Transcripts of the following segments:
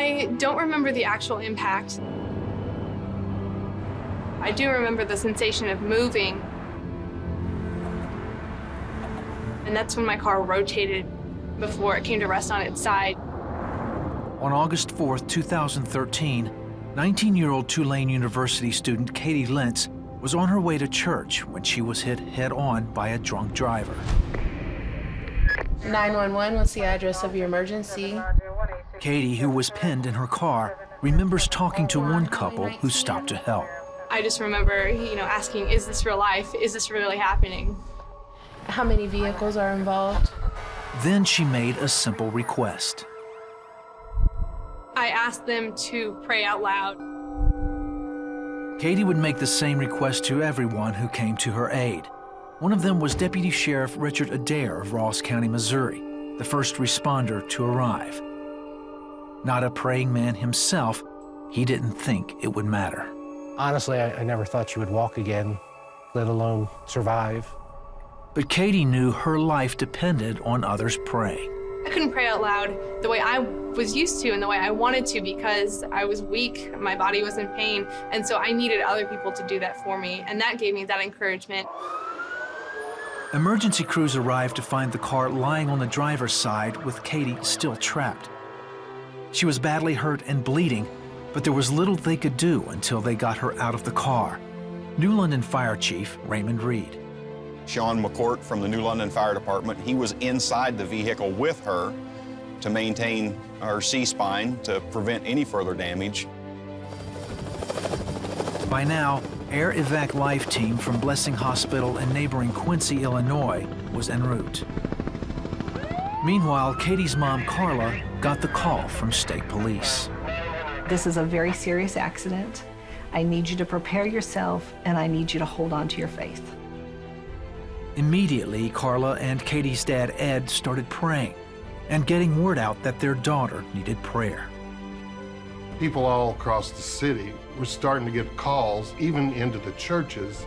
I don't remember the actual impact. I do remember the sensation of moving. And that's when my car rotated before it came to rest on its side. On August 4th, 2013, 19-year-old Tulane University student Katie LENTZ was on her way to church when she was hit head-on by a drunk driver. 911, what's the address of your emergency? Katie, who was pinned in her car, remembers talking to one couple who stopped to help. I just remember, asking, is this real life? Is this really happening? How many vehicles are involved? Then she made a simple request. I asked them to pray out loud. Katie would make the same request to everyone who came to her aid. One of them was Deputy Sheriff Richard ADAIR of RALLS County, Missouri, the first responder to arrive. Not a praying man himself, he didn't think it would matter. Honestly, I never thought she would walk again, let alone survive. But Katie knew her life depended on others praying. I couldn't pray out loud the way I was used to and the way I wanted to because I was weak, my body was in pain, and so I needed other people to do that for me, and that gave me that encouragement. Emergency crews arrived to find the car lying on the driver's side with Katie still trapped. She was badly hurt and bleeding, but there was little they could do until they got her out of the car. New London Fire Chief Raymond Reed. Sean McCourt from the New London Fire Department, he was inside the vehicle with her to maintain her C-spine to prevent any further damage. By now, Air EVAC Life Team from Blessing Hospital in neighboring Quincy, Illinois, was en route. Meanwhile, Katie's mom, Carla, got the call from state police. This is a very serious accident. I need you to prepare yourself, and I need you to hold on to your faith. Immediately, Carla and Katie's dad, Ed, started praying and getting word out that their daughter needed prayer. People all across the city were starting to get calls, even into the churches.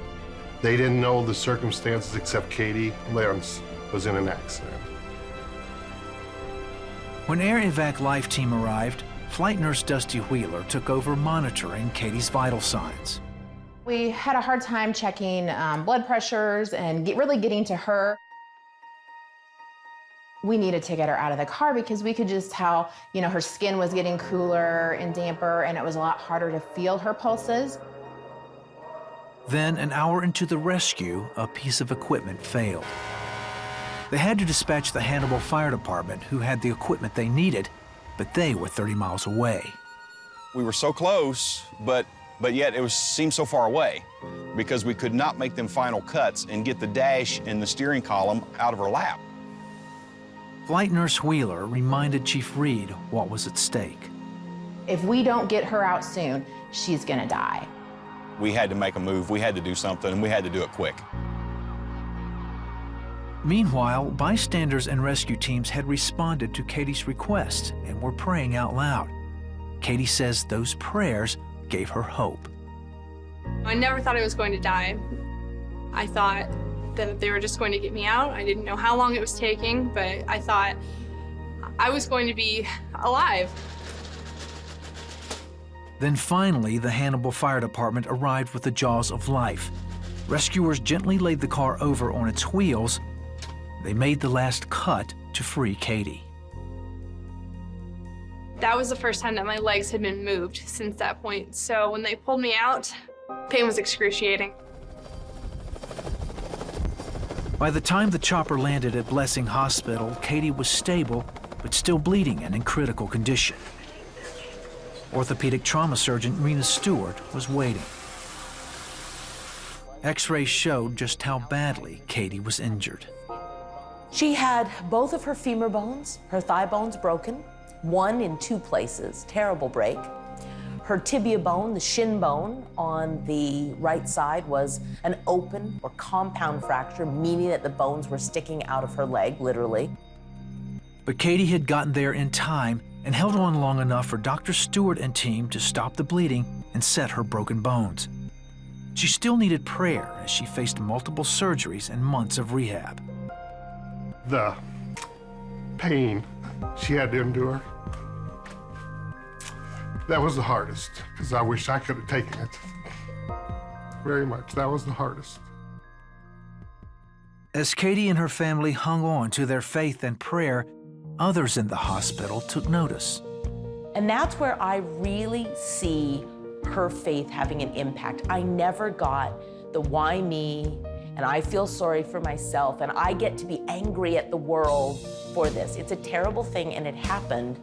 They didn't know the circumstances except Katie LENTZ was in an accident. When Air EVAC Life Team arrived, Flight Nurse Dusty Wheeler took over monitoring Katie's vital signs. We had a hard time checking blood pressures and really getting to her. We needed to get her out of the car because we could just tell, her skin was getting cooler and damper, and it was a lot harder to feel her pulses. Then, an hour into the rescue, a piece of equipment failed. They had to dispatch the Hannibal Fire Department, who had the equipment they needed, but they were 30 miles away. We were so close, but yet it seemed so far away because we could not make them final cuts and get the dash and the steering column out of her lap. Flight Nurse Wheeler reminded Chief Reed what was at stake. If we don't get her out soon, she's gonna die. We had to make a move, we had to do something, and we had to do it quick. Meanwhile, bystanders and rescue teams had responded to Katie's request and were praying out loud. Katie says those prayers gave her hope. I never thought I was going to die. I thought that they were just going to get me out. I didn't know how long it was taking, but I thought I was going to be alive. Then finally, the Hannibal Fire Department arrived with the jaws of life. Rescuers gently laid the car over on its wheels. They made the last cut to free Katie. That was the first time that my legs had been moved since that point. So when they pulled me out, pain was excruciating. By the time the chopper landed at Blessing Hospital, Katie was stable, but still bleeding and in critical condition. Orthopedic trauma surgeon RENA STEWART was waiting. X-rays showed just how badly Katie was injured. She had both of her femur bones, her thigh bones broken, one in two places, terrible break. Her tibia bone, the shin bone on the right side, was an open or compound fracture, meaning that the bones were sticking out of her leg, literally. But Katie had gotten there in time and held on long enough for Dr. Stewart and team to stop the bleeding and set her broken bones. She still needed prayer as she faced multiple surgeries and months of rehab. The pain she had to endure. That was the hardest, because I wish I could have taken it. Very much. That was the hardest. As Katie and her family hung on to their faith and prayer, others in the hospital took notice. And that's where I really see her faith having an impact. I never got the why me, and I feel sorry for myself, and I get to be angry at the world for this. It's a terrible thing, and it happened,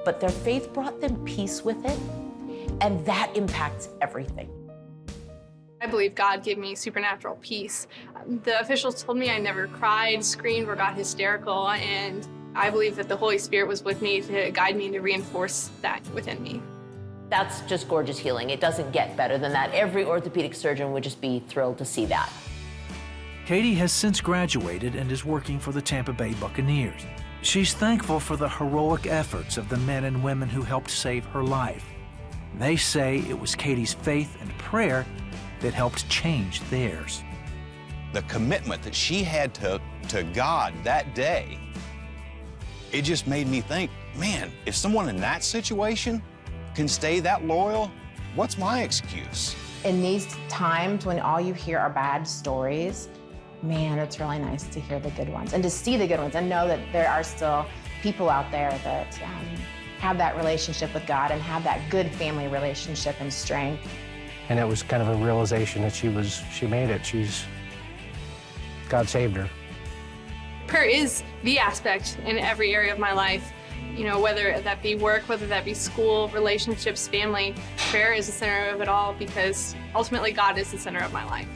but their faith brought them peace with it, and that impacts everything. I believe God gave me supernatural peace. The officials told me I never cried, screamed, or got hysterical, and I believe that the Holy Spirit was with me to guide me and to reinforce that within me. That's just gorgeous healing. It doesn't get better than that. Every orthopedic surgeon would just be thrilled to see that. Katie has since graduated and is working for the Tampa Bay Buccaneers. She's thankful for the heroic efforts of the men and women who helped save her life. They say it was Katie's faith and prayer that helped change theirs. The commitment that she had to God that day, it just made me think, man, if someone in that situation can stay that loyal, what's my excuse? In these times when all you hear are bad stories, man, it's really nice to hear the good ones and to see the good ones and know that there are still people out there that have that relationship with God and have that good family relationship and strength. And it was kind of a realization that she made it. God saved her. Prayer is the aspect in every area of my life. You know, whether that be work, whether that be school, relationships, family, prayer is the center of it all because ultimately God is the center of my life.